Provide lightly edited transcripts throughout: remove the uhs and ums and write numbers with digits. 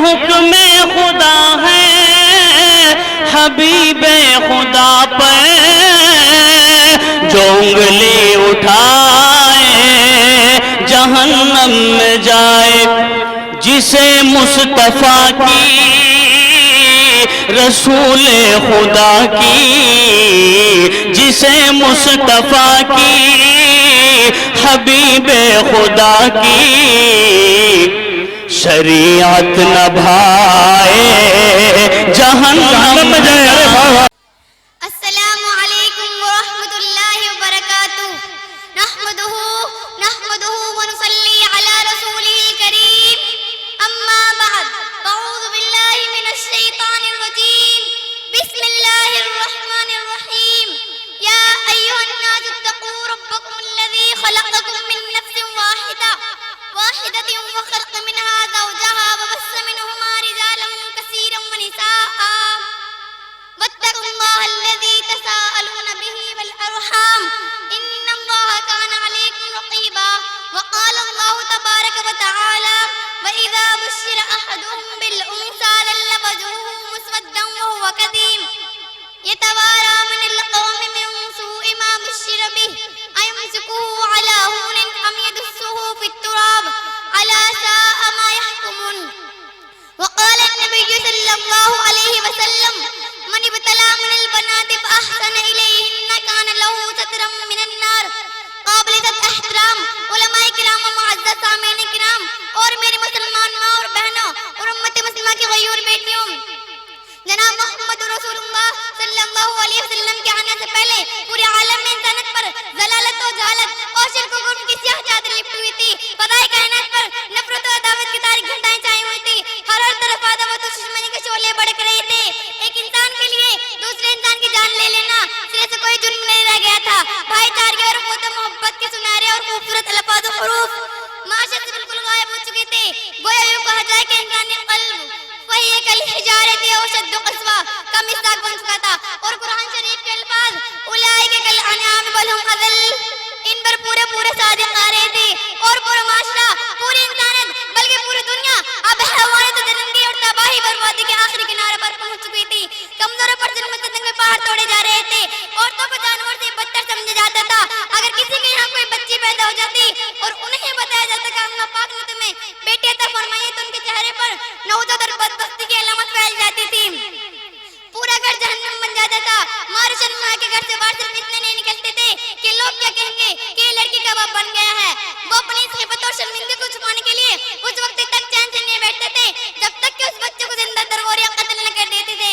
حکم خدا ہے حبیب خدا پر جو انگلی اٹھائے جہنم میں جائے. جسے مصطفیٰ کی رسول خدا کی، جسے مصطفیٰ کی حبیب خدا کی شریعت نبھائے جہنم میں جائے. السلام علیکم ورحمۃ اللہ وبرکاتہ. نحمده ونصلي على رسوله الكريم. اما بعد فاعوذ بالله من الشيطان الرجيم. بسم الله الرحمن الرحيم. يا ايها الناس اتقوا ربكم الذي خلقكم من نفس واحدة وخلق منها زوجها وبث منهما رجالا كثيرا ونساء واتقوا الله الذي تساءلون به والأرحام إن الله كان عليكم رقيبا. وقال الله تبارك وتعالى وإذا بشر أحدهم بالأنثى ظل وجهه مسودا وهو كظيم يتوارى من القوم من سوء ما بشر به أيمسكه على هون أم يدسه في التراب ألا ساء ما يحكمون. وقال النبي صلى الله عليه وسلم من ابتلى من البنات فأحسن إليهن كان له سترا من النار. قابل احترام علماء کرام و معزز سامعین کرام اور میری مسلمان ماں اور بہنوں اور امت مسلمہ کی غیور بیٹیوں، جناب محمد رسول اللہ صلی اللہ علیہ وسلم کے آنے سے پہلے پورے عالم میں انسانیت پر ضلالت و جہالت اور شرک و کفر کی سیاہ چادر لپٹی ہوئی تھی. فضائے کائنات پر نفرت و عداوت کی تاریک گھنٹائیں چھائی ہوئی تھی. ہر طرف عداوت و دشمنی کے شعلے بھڑک رہے تھے. ایک انسان کے لیے دوسرے انسان کی جان لے لینا سرے سے کوئی جرم نہیں رہ گیا تھا. بھائی چارگی اور اخوت و محبت کے سنہرے اور خوبصورت الفاظ و حروف معاشرے سے بالکل غائب ہو چکے تھے. گویا یوں کہا جائے کہ انسانی قلب وہی کل حجارت او شد قسوہ کا مصداق بن چکا تھا. اور قرآن شریف کے الفاظ اولئک کالانعام بل هم اضل ان پر پورے صادق آ رہے تھے. اور پورا معاشرہ، پوری انسانیت بلکہ پوری دنیا اب حیوانات درندگی اور تباہی بربادی کے آخری کنارے پر پہنچ چکی تھی. کمزوروں پر ظلم و ستم کے پہاڑ توڑے جا رہے تھے. عورتوں کو جانور سے بدتر سمجھا جاتا تھا. اگر کسی کے یہاں کوئی بچی پیدا ہو جاتی اور انہیں بتایا جاتا کہ اللہ پاک نے تمہیں بیٹی عطا فرمائی ہے تو ان کے چہرے پر نوجوان اور بدبختی کی علامت پھیل جاتی تھی. پورا گھر جہنم بن جاتا تھا. مار شرما کے گھر سے باہر صرف اتنے نہیں نکلتے تھے کہ لوگ کیا کہیں گے کہ یہ لڑکی کا باپ بن گیا ہے. وہ اپنی اس خیبت اور شرمندگی کو چھپانے کے لیے اس وقت تک چین سے نہیں بیٹھتے تھے جب تک کہ اس بچے کو زندہ درگور یا قتل نہ کر دیتے تھے.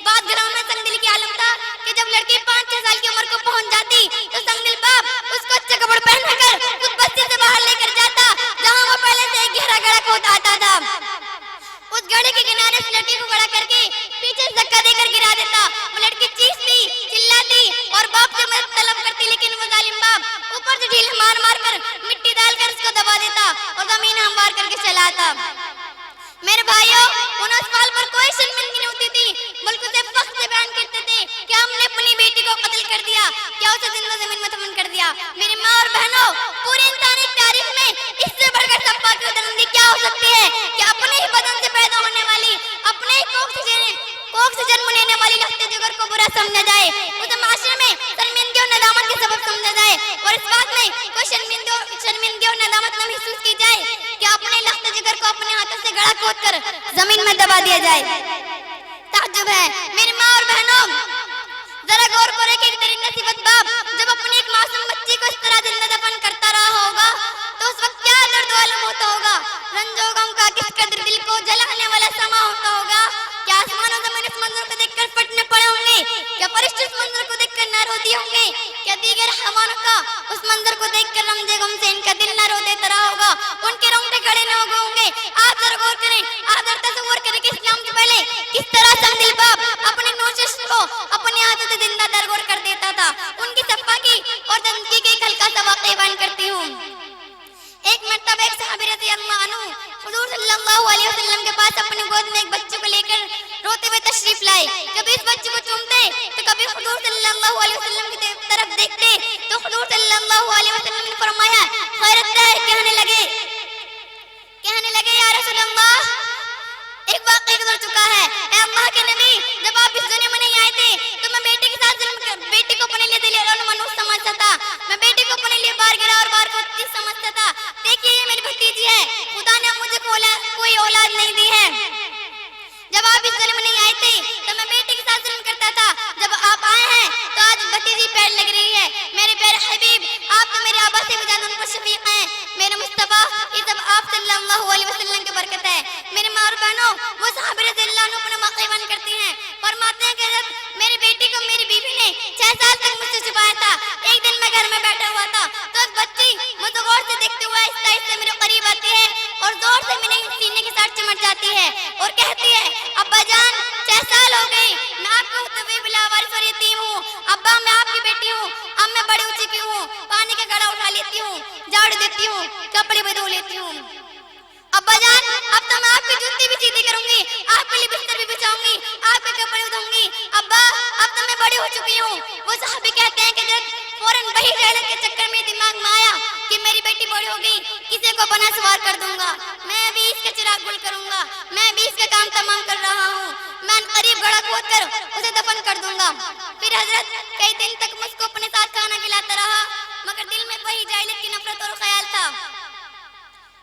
بعض گھروں میں سنگ دل کی عالم تھا کہ جب لڑکی 5-6 سال کی عمر کو پہنچ جاتی تو سنگ دل باپ اس کو اچھے کپڑے پہنا کر اس بستی سے باہر لے کر جاتا جہاں وہ پہلے سے ایک گہرا گڑھا کھودا آتا تھا. اس گڑھے کے کنارے اس لڑکی کو کھڑا کر کے پیچھے سے دھکا دے کر گرا دیتا. وہ لڑکی چیختی چلاتی اور باپ سے مدد طلب کرتی لیکن وہ ظالم باپ اوپر سے ڈھیل مار کر مٹی ڈال کر اس کو دبا دیتا اور زمین ہموار کر کے چلاتا. میرے بھائیوں، ان اطفال پر کوئی شرمندگی نہیں ہوتی تھی بلکہ اسے فخر سے بیان کرتے تھے کہ ہم نے اپنی بیٹی کو قتل کر دیا، کیا اسے زندہ زمین میں دفن کر دیا. میری ماں اور بہنوں، پوری انسانی تاریخ میں اس سے بڑھ کر سب پاک و درندگی کیا ہو سکتی ہے کہ اپنے ہی بدن سے پیدا ہونے والی، اپنے ہی کوکھ سے جنم لینے والی لخت جگر کو برا سمجھا جائے، اسے معاشرے میں شرمندگی اور ندامت کے سبب سمجھا جائے اور اس بات میں کوئی شرمندگی اور ندامت نہ محسوس کی جائے کہ اپنے لخت جگر کو اپنے ہاتھوں سے گڑھا کھود کر زمین میں دبا دیا جائے. تعجب ہے میری ماں اور بہنوں، ذرا غور کرے کہ ایک درندہ صفت باپ جب اپنی ایک معصوم بچی کو اس طرح زندہ دفن کرتا رہا ہوگا تو اس وقت کیا درد معلوم ہوتا ہوگا. رنج و غم کا کس قدر دل کو جلانے والا سما ہوتا ہوگا. کیا آسمان و زمین اس منظر کو دیکھ کر پھٹنے پڑے ہوں گے؟ کیا فرشتے اس منظر کو دیکھ کر نہ رو دیے ہوں گے؟ کیا دیگر حیوانوں کا اس منظر کو دیکھ کر رنج غم سے ان کا دل نہ رو دیتا رہا ہوگا؟ ان کے رونگٹے کھڑے نہ ہو گئے ہوں گے؟ آپ ذرا غور کریں، آپ ذرا تصور کریں کہ اسلام سے پہلے کس طرح سنگ دل باپ اپنے نوشش کو اپنے ہاتھوں سے زندہ درگور کر دیتا تھا. ان کی صفا کی اور زندگی کے ایک ہلکا سا واقعہ بیان کرتی ہوں. ایک مرتبہ ایک صحابی رضی اللہ عنہ حضور صلی اللہ علیہ وسلم کے پاس اپنے گود میں ایک بچے کو لے کر روتے ہوئے تشریف لائے. کبھی اس بچے کو چومتے تو کبھی حضور صلی اللہ علیہ وسلم کی طرف دیکھتے تو حضور صلی اللہ علیہ وسلم نے فرمایا خیرت ہے. کہنے لگے یا رسول اللہ ایک واقعہ گزر چکا ہے، اے اللہ کے نبی، جب آپ اس دنیا میں نہیں آئے تھے تو میں بیٹی کے ساتھ بیٹی کو اپنے لیے دل اور منوس سمجھتا تھا، میں بیٹی کو اپنے لیے بار گرا اور بار کو چیز سمجھتا تھا۔ دیکھیے یہ میری بھتیجی ہے، خدا نے مجھے کوئی اولاد نہیں دی ہے۔ جب آپ اس دنیا میں نہیں آئے تھے تو میں بیٹی کے ساتھ ظلم کرتا تھا، جب آپ آئے ہیں تو آج بھتیجی پیڑ لگ رہی ہے۔ میرے پیارے حبیب، آپ تو میرے آبا سے بھی زیادہ ان پر شفیق ہیں۔ میرے مصطفیٰ، یہ سب آپ صلی اللہ علیہ وسلم کی برکت ہے۔ میرے ماں اور بہنوں، وہ صحابہ رضی اللہ عنہ اپنے موقع بیان کرتے ہیں، فرماتے ہیں کہ حضرت میری بیٹی کو میری بیوی نے 6 سال تک مجھ سے چھپایا تھا۔ ایک دن میں گھر میں بیٹھا ہوا تھا تو ایک بچی مجھے غور سے دیکھتے ہوئے آہستہ آہستہ میرے قریب آتی ہے اور زور سے میرے سینے کے ساتھ چمٹ جاتی ہے اور کہتی ہے، ابا جان 6 سال ہو گئے میں آپ کو ہوتے ہوئے بلا وارث اور یتیم ہوں۔ ابا میں آپ کی بیٹی ہوں، اب میں بڑی ہو چکی ہوں، پانی کا گھڑا اٹھا لیتی ہوں، جھاڑو دیتی ہوں، کپڑے بھی دھو لیتی ہوں۔ ابا جان اب تو میں آپ کی جوتی بھی سیدھی کروں گی، آپ کے لیے بستر بھی بچھاؤں گی، آپ کے کپڑے بھی دھوں گی۔ ابا اب تو میں بڑی ہو چکی ہوں۔ وہ صحابی کہتے ہیں کہ جب فوراً وہی جہل کے چکر میں دماغ میں آیا کہ میری بیٹی بڑی ہو گئی، کسی کو بنا سوار کر دوں گا، میں بھی اس کا چراغ گل کروں گا، میں بھی اس کا کام تمام کر رہا ہوں، میں قریب گڑھا کھود کر اسے دفن کر دوں گا۔ پھر حضرت کئی دن تک مجھ کو اپنے ساتھ کھانا کھلاتا رہا، مگر دل میں وہی جاہلیت کی نفرت اور خیال تھا۔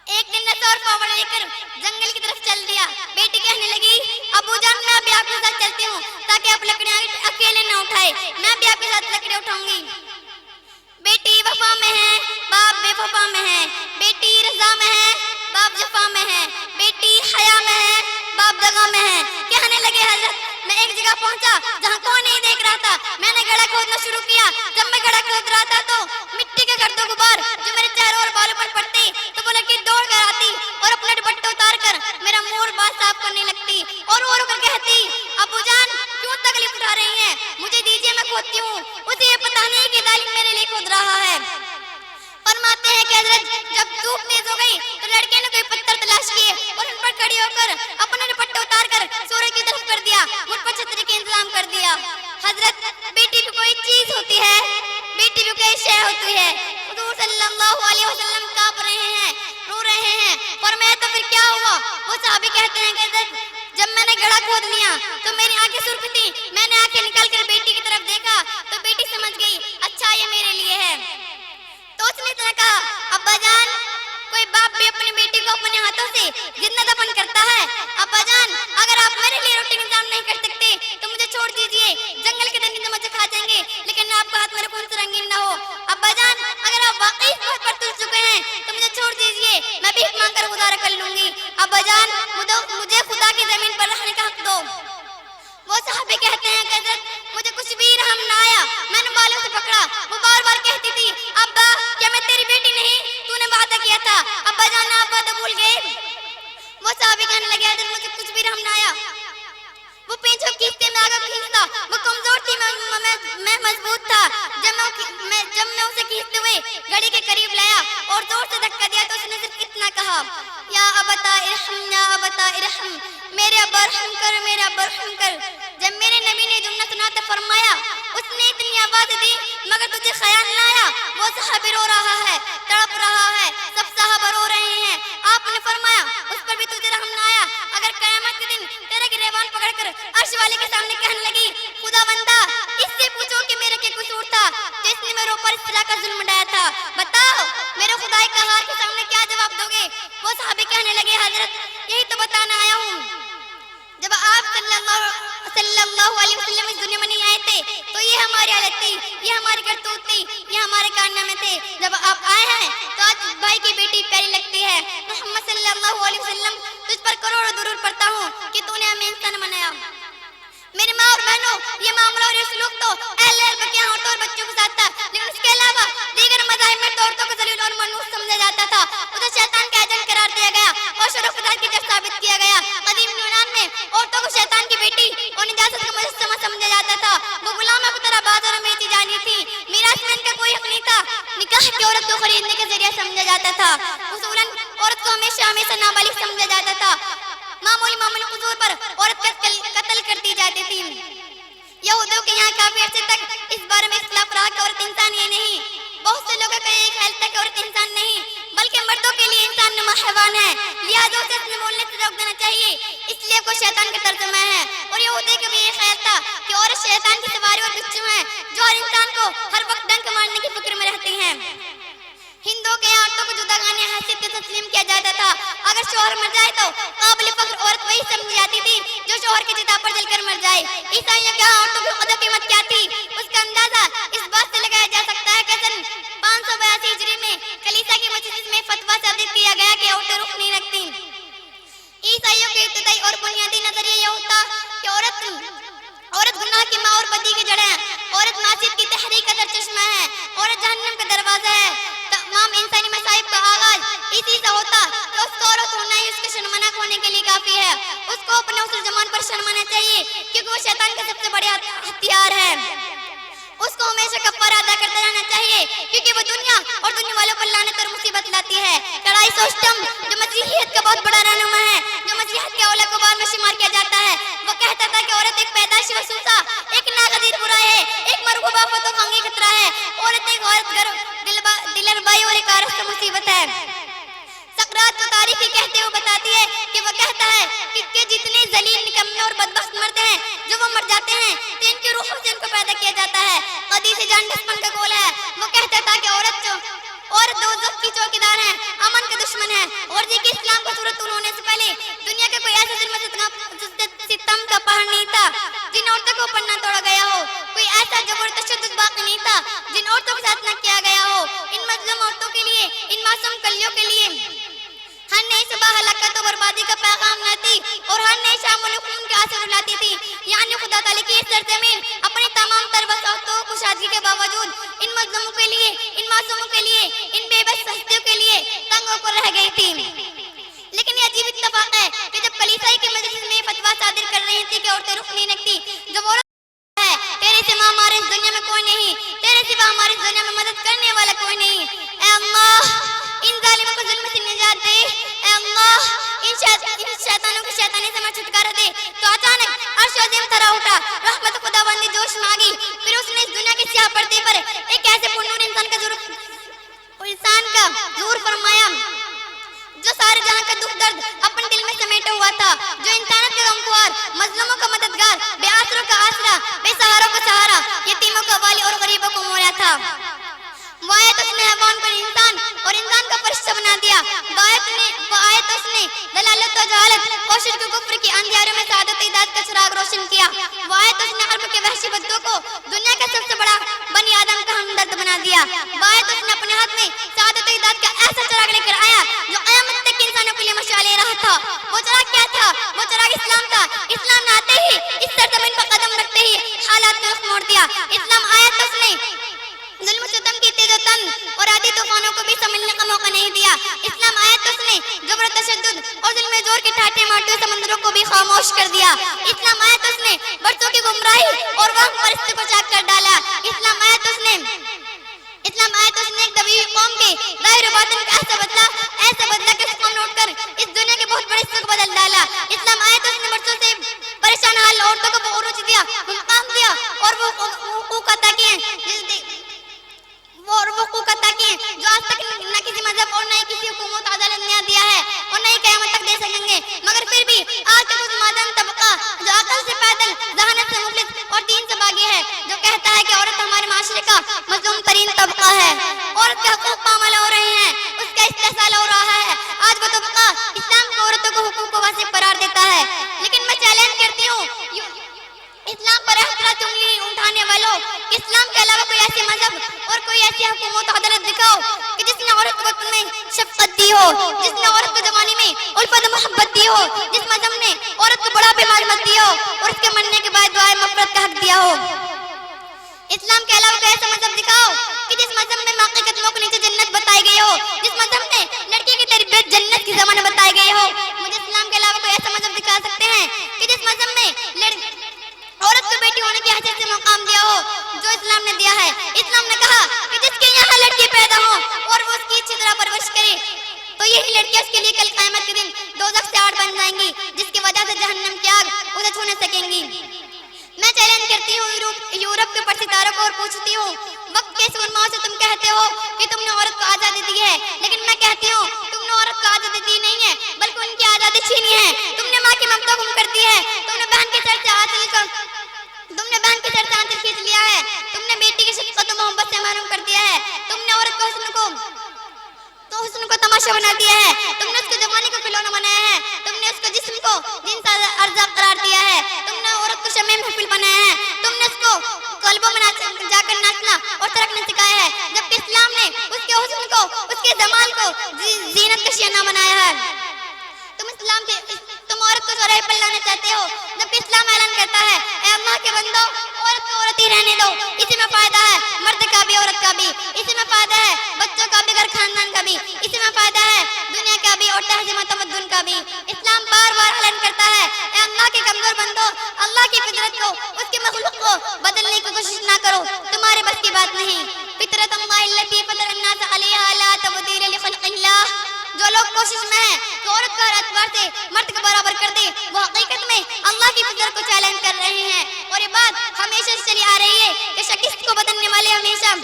ایک دن نسا اور پاوڑ لے کر جنگل کی طرف چل دیا۔ بیٹی کہنے لگی، ابو جان میں بھی آپ کے ساتھ چلتی ہوں تاکہ آپ لکڑیاں اکیلے نہ اٹھائے، میں بھی آپ کے ساتھ لکڑی اٹھاؤں گی۔ بیٹی وفا میں ہے، باپ بے وفا میں ہے، بیٹی رضا میں ہے، باپ جفا میں ہے، بیٹی حیا میں ہے، باپ دغا میں ہے۔ کہنے لگے حضرت میں ایک جگہ پہنچا جہاں کوئی نہیں دیکھ رہا تھا، میں نے گڑھا کھودنا شروع کیا۔ جب میں گڑھا کھود رہا تھا تو مٹی کے گرد و غبار جو میرے چہروں اور بالوں پر پڑتے تو وہ لڑکی دوڑ کر آتی اور اپنا دوپٹہ اتار کر میرا منہ اور بال صاف کرنے لگتی اور رو رو کر کہتی، ابو جان کیوں تکلیف اٹھا رہی ہیں، مجھے دیجیے میں کھودتی ہوں۔ اسے یہ پتہ نہیں کہ ظالم میرے لیے کھود رہا ہے۔ فرماتے ہیں کہ حضرت جب دھوپ تیز ہو گئی تو لڑکے نے کوئی پتھر تلاش کیے اور ان پر کھڑی ہو کر اپنا دوپٹہ اتار کر سورج کی طرف کر دیا، مجھ پر چھتری کا انتظام کر دیا۔ حضرت بیٹی بھی کوئی چیز ہوتی ہے، بیٹی بھی کوئی شے ہوتی ہے۔ حضور صلی اللہ علیہ وسلم کانپ رہے ہیں، رو رہے ہیں، فرمایا تو پھر کیا ہوا؟ وہ صحابی کہتے ہیں کہ حضرت جب میں نے گڑھا کھود لیا تو میری آنکھیں سرخ تھی، میں نے آنکھیں نکال کر بیٹی کی طرف دیکھا تو بیٹی سمجھ گئی اچھا یہ میرے لیے ہے۔ تو اس نے اتنا کہا، ابا جان کوئی باپ بھی اپنی بیٹی کو اپنے ہاتھوں سے زندہ دفن کرتا ہے۔ ابا جان اگر آپ میرے لیے روٹی کا انتظام نہیں کر سکتے تو مجھے چھوڑ دیجئے، جنگل کے درندے مجھے کھا جائیں گے لیکن آپ کا ہاتھ میرے خون سے رنگین نہ ہو۔ ابا جان اگر آپ واقعی اس بات پر تل چکے ہیں تو مجھے چھوڑ دیجئے، میں بھیک مانگ کر گزارا کر لوں گی۔ ابا جان مجھے خدا کی زمین پر رہنے کا حق دو۔ وہ صحابی کہتے ہیں کہ حضرت مجھے کچھ بھی رحم نہ آیا، میں نے بالوں سے پکڑا، وہ بار بار کہتی تھی، ابا کیا میں تیری بیٹی نہیں، تو نے وعدہ کیا تھا، ابا جان آپ وعدہ بھول گئے۔ وہ صحابی کہنے لگے حضرت مجھے کچھ بھی رحم نہ آیا۔ وہ پیچھے کھینچتے میں آگے کھینچتا، وہ کمزور تھی میں مضبوط تھا۔ جب میں اسے کھینچتے ہوئے گھڑی کے قریب لایا اور زور سے دھکا دیا تو اس نے صرف اتنا کہا، یا ابتا ارحم یا ابتا ارحم، میرے ابا رحم کر، میرے ابا رحم کر۔ جب میرے نبی نے جملہ سنا تو فرمایا، اس نے اتنی آواز دی مگر تجھے خیال نہ آیا وہ صحابی رو رہا ہے، تڑپ رہا ہے، سب صحابہ رو رہے ہیں۔ آپ نے فرمایا اس پر بھی تجھے رحم نہ آیا، اگر قیامت کے دن تیرے گریبان پکڑ کر عرش والے کے سامنے کہنے لگی، خدا بندہ اس سے پوچھو کہ میرے کیا قصور تھا جس نے میرے اوپر اس طرح کا ظلم ڈھایا تھا، بتاؤ میرے خدائے کا ہار کے سامنے کیا جواب دو گے؟ وہ صحابی کہنے لگے حضرت یہی تو بتانا آیا ہوں، جب آپ صلی اللہ علیہ وسلم اس دنیا میں نہیں آئے تھے تو یہ ہماری حالت تھی، یہ ہماری کرتوت تھی، یہ ہمارے کارنامے تھے۔ جب آپ آئے ہیں تو آج بھائی کی بیٹی پیاری لگتی ہے۔ محمد صلی اللہ علیہ وسلم تجھ پر کروڑوں درود پڑھتا ہوں کہ تو نے ہمیں انسان بنایا۔ میری ماں اور بہنوں یہ معاملہ اور یہ سلوک تو اہل علم کے یہاں عورتوں اور بچوں کے ساتھ تھا، لیکن اس کے علاوہ دیگر مذاہب میں عورتوں کو ذلیل اور منحوس سمجھا جاتا تھا، اسے شیطان کا ایجنٹ قرار دیا گیا اور شر و فساد کی جڑ ثابت کیا گیا۔ قدیم یونان میں عورتوں کو شیطان کی بیٹی اور نجاست کا مجسمہ سمجھا جاتا تھا، وہ غلاموں کی طرح بازاروں میں بیچی جانی تھی، میراث میں ان کا کوئی حق نہیں تھا، نکاح کی عورت کو خریدنے کے ذریعہ سمجھا جاتا تھا، اصولاً عورت کو ہمیشہ نابالغ سمجھا جاتا تھا، معمولی قصور پر عورت قتل کر دی جاتی تھی۔ یہودیوں کے یہاں کافی عرصے تک اس بارے میں اختلاف رہا کہ عورت انسان یہ نہیں، بہت سے لوگوں کا یہ خیال تھا کہ عورت انسان نہیں بلکہ مردوں کے لیے انسان نما حیوان ہے، لہٰذا اسے اپنے بولنے سے روک دینا چاہیے، اس لیے کوئی شیطان کا ترجمہ ہے۔ اور یہودی کا بھی یہ خیال تھا کہ عورت شیطان کی سواری اور بچو ہیں جو ہر انسان کو ہر وقت ڈنک مارنے کی فکر میں رہتی ہیں۔ ہندوؤں کے یہاں عورتوں کو جداگانہ حیثیت سے تسلیم کیا جاتا تھا، اگر شوہر مر جائے تو قابل فخر عورت وہی سمجھی جاتی تھی جو شوہر کی چتا پر جل کر مر جائے۔ عیسائیوں کے یہاں عورتوں کی قدر قیمت کیا تھی، اس کا اندازہ اس بات سے لگایا جا سکتا ہے کہ سن 582 ہجری میں کلیسا کی مسجد میں فتویٰ صادر کیا گیا کہ عورتیں رخ نہیں رکھتی۔ عیسائیوں کے ابتدائی اور بنیادی نظریہ یہ ہوتا کہ عورت گناہ کی ماں اور بدی کی جڑ ہے، عورت معصیت کی تحریک کا سرچشمہ ہے، عورت جہنم کا دروازہ ہے۔ تمام انسانی مصائب کا آغاز اسی سے ہوتا کہ اس کو عورت ہونا ہی اس کے شرمناک ہونے کے لیے کافی ہے۔ اس کو اپنے اس زمان پر شرمانا چاہیے کیونکہ وہ شیطان کا سب سے بڑا ہتھیار ہے۔ اس کو ہمیشہ کفارہ ادا کرتے رہنا چاہیے کیونکہ وہ دنیا اور دنیا والوں پر لعنت اور مصیبت لاتی ہے۔ کڑائی سوسٹم جو مسیحیت کا بہت بڑا رہنما ہے، جو مسیحیت کے اولیاء کو بعد میں شمار کیا جاتا ہے، وہ کہتا تھا کہ عورت ایک پیدائشی وسوسہ، ایک ناگزیر برائی ہے، ایک مرغوب آفت و خانگی خطرہ ہے، عورت ایک دلربائی اور ایک آرستہ مصیبت ہے۔ سقراط کو تاریخی کہتے ہوئے بتاتی ہے کہ وہ کہتا ہے کہ جتنے ذلیل نکمے اور بدبخت مرد ہیں جو وہ مر جاتے ہیں تو ان کی روحوں سے ان کو پیدا کیا جاتا ہے۔ قدیس جان ڈسپن کا قول ہے، وہ کہتا تھا کہ عورت دوزخ کی چوکیدار ہے، امن کا دشمن ہے، اور جی کہ اسلام کو صورت طول ہونے سے پہلے دنیا کے کوئی ایسا ظلم ستم کا پہاڑ نہیں تھا جن عورتوں کو اوپر نہ توڑا گیا ہو، کوئی ایسا جبر تشدد باقی نہیں تھا جن عورتوں کے ساتھ نہ کیا گیا ہو۔ ان مظلوم عورتوں کے لیے، ان معصوم کلیوں کے لیے ہر نئی صبح ہلاکت و بربادی کا پیغام لاتی اور ہر نئی شام انہیں خون کے آنسو رلاتی تھی۔ یعنی خدا تعالیٰ کی یہ سرزمین اپنی تمام تر وسعتوں و کشادگی کے باوجود ان مظلوموں کے لیے، ان معصوموں کے لیے، ان بے بس ہستیوں کے لیے تنگ ہو کر رہ گئی تھی۔ لیکن یہ عجیب اتفاق ہے کہ جب کلیسائی کی مجلس میں فتویٰ صادر کر رہی تھی کہ عورتیں رخ نہیں رکھتی، جب عورت ہے تیرے سوا ہمارے اس دنیا میں کوئی نہیں، تیرے سوا ہمارے اس دنیا میں مدد کرنے والا کوئی نہیں، اے اللہ ان ظالموں کو ظلم سے نجات دے، اے اللہ ان شیطانوں کی شیطانی سے چھٹکارا دے، تو اچانک عرش عظیم تھرا اٹھا، رحمت خدا بندی جوش میں آ گئی۔ پھر اس نے اس دنیا کی سیاہ پردے پر ایک ایسے پرنور انسان کا ظہور فرمایا جو سارے جہاں کا دکھ درد اپنے دل میں سمیٹا ہوا تھا، جو انسانیت کا غمخوار، مظلوموں کا مددگار، بے آسروں کا آسرا، بے سہاروں کا سہارا، یتیموں کا والی اور غریبوں کو مولا تھا۔ وہ آیت اس نے حیوان پر انسان اور انسان کا فرشتہ بنا دیا۔ وہ آیت اس نے دلالت و جہالت، کوشش کو کفر کی اندھیاروں میں سعادت و ہدایت کا چراغ روشن کیا۔ وہ آیت اس نے عرب کے وحشی بدوں کو دنیا کا سب سے بڑا بنی آدم کا ہمدرد بنا دیا۔ وہ آیت اس نے اپنے ہاتھ میں سعادت و ہدایت کا ایسا چراغ لے کر آیا جو قیامت تک انسانوں کے لیے مشعل راہ تھا۔ وہ چراغ کیا تھا؟ وہ چراغ اسلام تھا۔ اسلام نہ آتے ہی، اس سرزمین پر قدم رکھتے ہی حالات نے رخ موڑ دیا۔ اسلام آیا تو اس نے ظلم و ستم کی تیز و تن اور عادی طوفانوں کو بھی سمجھنے کا موقع نہیں دیا۔ اسلام آیا تو اس نے جبر و تشدد اور ظلم زور کے ٹھاٹھے مارتے ہوئے سمندروں کو بھی خاموش کر دیا۔ اسلام آیا تو اس نے برسوں کی گمراہی اور وہم پرستی کو چاک کر ڈالا۔ اسلام آیا تو اس نے ایک دبی ہوئی قوم کے ظاہر و باطن کا ایسا بدلا کہ اس قوم نے اٹھ کر اس دنیا کے بہت بڑے حصے کو بدل ڈالا۔ اسلام آیا تو اس نے برسوں سے پریشان حال عورتوں کو عروج دیا، مقام دیا اور وہ حقوق عطا کیے جو آج تک نہ کسی مذہب اور نہ ہی کسی حکومت عدالت نے دیا ہے اور نہ ہی قیامت تک دے سکیں گے۔ مگر پھر بھی آج تک اس مادام طبقہ جو عقل سے پیدل، ذہانت سے مفلس اور دین سے باغی ہے، جو کہتا ہے کہ عورت ہمارے معاشرے کا مظلوم ترین طبقہ ہے، عورت کے حقوق پامال ہو رہے ہیں، اس کا استحصال ہو رہا ہے، آج وہ طبقہ اسلام کی عورتوں کو حقوق و واجب قرار دیتا ہے۔ لیکن میں چیلنج کرتی ہوں اسلام پر احتراز انگلی اٹھانے والوں، اسلام کے علاوہ کوئی ایسے مذہب اور کوئی ایسی حکومت عدالت دکھاؤ کہ جس نے عورت کو وطن میں شفقت دی ہو، جس نے عورت کو جوانی میں الفت و محبت دی ہو، جس مذہب نے عورت کو بڑھاپے میں معلومات دی ہو اور اس کے مرنے کے بعد دعائے مغفرت کا حق دیا ہو۔ اسلام کے علاوہ کوئی ایسا مذہب دکھاؤ کہ جس مذہب میں ماں کے قدموں کے نیچے جنت بتائی گئی ہو، جس مذہب میں لڑکی کی تربیت جنت کی زمانہ بتائی گئی ہو۔ مجھے اسلام کے علاوہ کوئی ایسا مذہب دکھا سکتے ہیں کہ جس مذہب میں عورت کو بیٹی ہونے کی حیثیت سے مقام دیا ہو جو اسلام نے دیا ہے۔ اسلام نے کہا کہ جس کے یہاں لڑکی پیدا ہو اور وہ اس کی اچھی طرح پرورش کرے تو یہی لڑکیاں اس کے لیے کل قیامت کے دن دوزخ سے آڑ بن جائیں گی، جس کی وجہ سے جہنم کی آگ اسے چھو نہ سکیں گی۔ میں چیلنج کرتی ہوں یورپ کے پرستاروں کو اور پوچھتی ہوں وقت کے سرماؤں سے تم کہتے ہو کہ تم نے عورت کو آزادی دی ہے، لیکن میں کہتی ہوں ماں کی ممتا گم کر دی ہے، تم نے بہن کے سر سے آنچل کھینچ لیا ہے، تم نے بیٹی کی شفقت و محبت سے محروم کر دیا ہے، تم نے عورت کو حسن کو تماشا بنا دیا ہے، تم نے اس کو جوانی کو کھلونا بنایا ہے، تم نے اس کو جسم کو دین کا ارزاق قرار دیا ہے، تم نے عورت کو شمع محفل بنایا ہے، تم نے اس کو قلبوں میں جا کر ناچنا اور ترکنا سکھایا ہے، جبکہ اسلام نے اس کے حسن کو، اس کے جمال کو زینت کا شیانہ بنایا ہے۔ تم عورت کو چوراہے پر لانا چاہتے ہو، جبکہ اسلام اعلان کرتا ہے اے اللہ کے بندو، عورت کو عورت ہی رہنے دو، اسی میں فائدہ ہے مرد کا بھی عورت کا بھی، اسی میں فائدہ ہے بچوں کا بھی گھر خاندان کا بھی، اسی میں فائدہ ہے دنیا کا بھی اور تہذیب و تمدن کا بھی۔ اسلام بار بار اعلان کرتا ہے اے اللہ کے کمزور بندو، اللہ کی فطرت کو، اس کی مخلوق کو بدلنے کی کوشش نہ کرو، تمہارے بس کی بات نہیں۔ فطرت اللہ التی فطر الناس علیہا لا تبدیل لخلق اللہ، جو لوگ کوشش میں ہیں کہ عورت کو ہر اعتبار سے مرد کے برابر کر دے، وہ حقیقت میں اللہ کی فطرت کو چیلنج کر رہے ہیں، اور یہ بات ہمیشہ سے چلی آ رہی ہے کہ شخص کو بدلنے والے ہمیشہ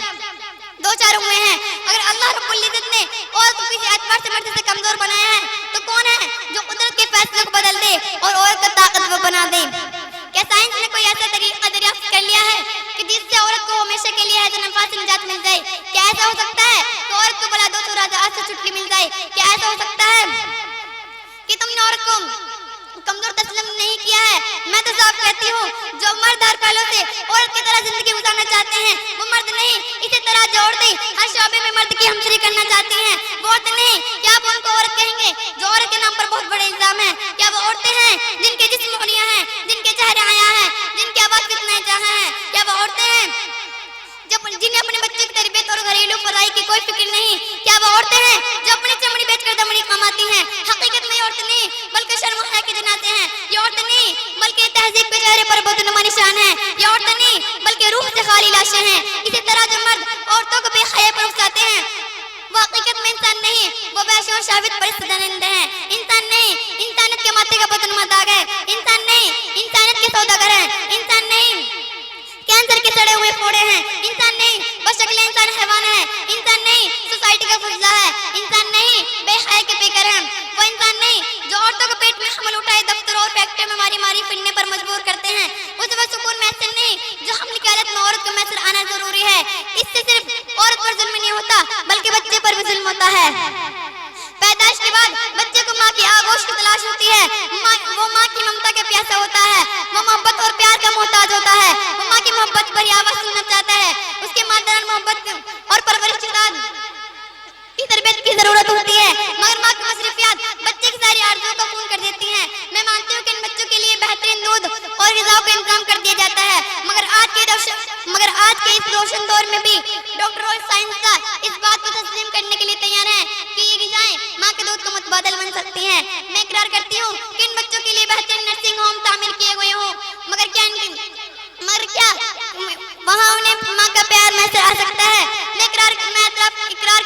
دو چار ہوئے ہیں۔ اگر اللہ رب العزت نے عورت کو کسی اعتبار سے مرد سے کمزور بنایا ہے تو کون ہے جو قدرت کے فیصلے کو بدل دے اور عورت کو طاقتور بنا دے؟ کیا سائنس نے کوئی ایسا طریقہ دریافت کر لیا ہے کہ جس سے عورت کو ہمیشہ کے لیے حیض و نفاس سے نجات مل جائے؟ کیا ایسا ہو سکتا ہے کہ عورت کو بلا 200 راجعات سے چھٹی مل جائے؟ کیا ایسا ہو سکتا ہے کہ تم نے عورت کو کمزور تسلیم نہیں کیا ہے؟ میں تو صاف کہتی ہوں جو مرد ہر پہلو سے عورت کی طرح زندگی گزارنا چاہتے ہیں وہ مرد نہیں، اسی طرح جو عورتیں ہر شعبے میں مرد کی ہمسری کرنا چاہتی ہیں وہ عورتیں نہیں۔ کیا آپ ان کو عورت کہیں گے جو عورت کے نام پر بہت بڑے الزام ہیں؟ کیا وہ عورتیں ہیں جن کے جسم مغنیاں ہیں، جن کے چہرے حیا ہیں، جن کی آواز کتنا جہاں ہے؟ کیا وہ عورتیں ہیں جنہیں اپنے بچے کی تربیت اور گھریلو فلاح کی کوئی فکر نہیں؟ کیا وہ عورتیں ہیں جو اپنی چمڑی بیچ کر دمڑی کماتی ہیں؟ حقیقت میں یہ عورتیں نہیں بلکہ شرم و حیا کے جنازے ہیں، یہ عورتیں نہیں بلکہ تہذیب کے چہرے پر بدنما نشان ہیں، یہ عورتیں نہیں بلکہ روح سے خالی لاشیں ہیں۔ اسی طرح جو مرد عورتوں کو بے حیا پر اکساتے ہیں وہ حقیقت میں انسان نہیں، وہ وحشی اور شہوت پرست درندے ہیں۔ انسان نہیں، انسانیت کے ماتھے کا بدنما داغ ہے، انسان نہیں، انسانیت کے سوداگر ہیں، انسان نہیں، کینسر کے سڑے ہوئے پھوڑے ہیں، انسان نہیں، بشکل انسان حیوان ہے، انسان نہیں، سوسائٹی کا فضلہ ہے، انسان نہیں، بے حیا کے پیکر ہیں، وہ انسان نہیں جو عورتوں کو پیٹ میں حمل اٹھائے دفتروں اور فیکٹریوں میں ماری پھرنے پر مجبور کرتے ہیں، اس وقت سکون محسن نہیں جو حمل کی حالت میں عورت کو میسر آنا ضروری ہے۔ اس سے صرف عورت پر ظلم نہیں ہوتا بلکہ بچے پر بھی ظلم ہوتا ہے۔ پیدائش کے بعد بچے کو ماں کی آغوش کی تلاش ہوتی ہے، وہ ماں کی ممتا کے پیاسا ہوتا ہے، وہ محبت اور پیار کا محتاج ہوتا ہے، وہ ماں کی محبت بھری آواز سننا چاہتا ہے، اس کے مادران محبت اور پرورش کے ساتھ کی تربیت کی ضرورت ہوتی ہے، مگر ماں کی مصروفیات بچے کی ساری آرزوؤں کو خون کر دیتی ہیں۔ میں مانتی ہوں کہ ان بچوں کے لیے بہترین دودھ اور غذاؤں کا انتظام کر دیا جاتا ہے، مگر آج کے اس روشن دور میں بھی ڈاکٹر اور سائنسداں اس بات کو تسلیم کرنے کے لیے تیار ہیں کہ یہ غذائیں ماں کے دودھ کا متبادل بن سکتی ہیں۔ میں اقرار کرتی ہوں کہ ان بچوں کے لیے بہترین نرسنگ ہوم تعمیر کیے ہوئے ہوں، مگر کیا وہاں انہیں ماں کا پیار میسر آ سکتا ہے؟ میں اقرار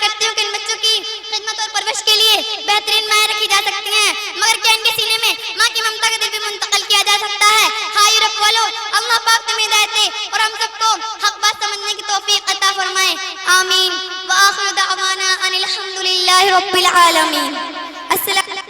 کرتی ہوں کہ ان بچوں کی خدمت اور پرورش کے لیے بہترین مائیں رکھی جا سکتی ہیں، مگر کیا ان کے سینے میں ماں کی ممتا کا دل بھی منتقل کیا جا سکتا ہے؟ ہائی رب والو، اللہ پاک تمہیں ہدایت دے اور ہم سب کو حق بات سمجھنے کی توفیق عطا فرمائے، آمین۔ وآخر دعوانا ان الحمد للہ رب العالمین۔ السلام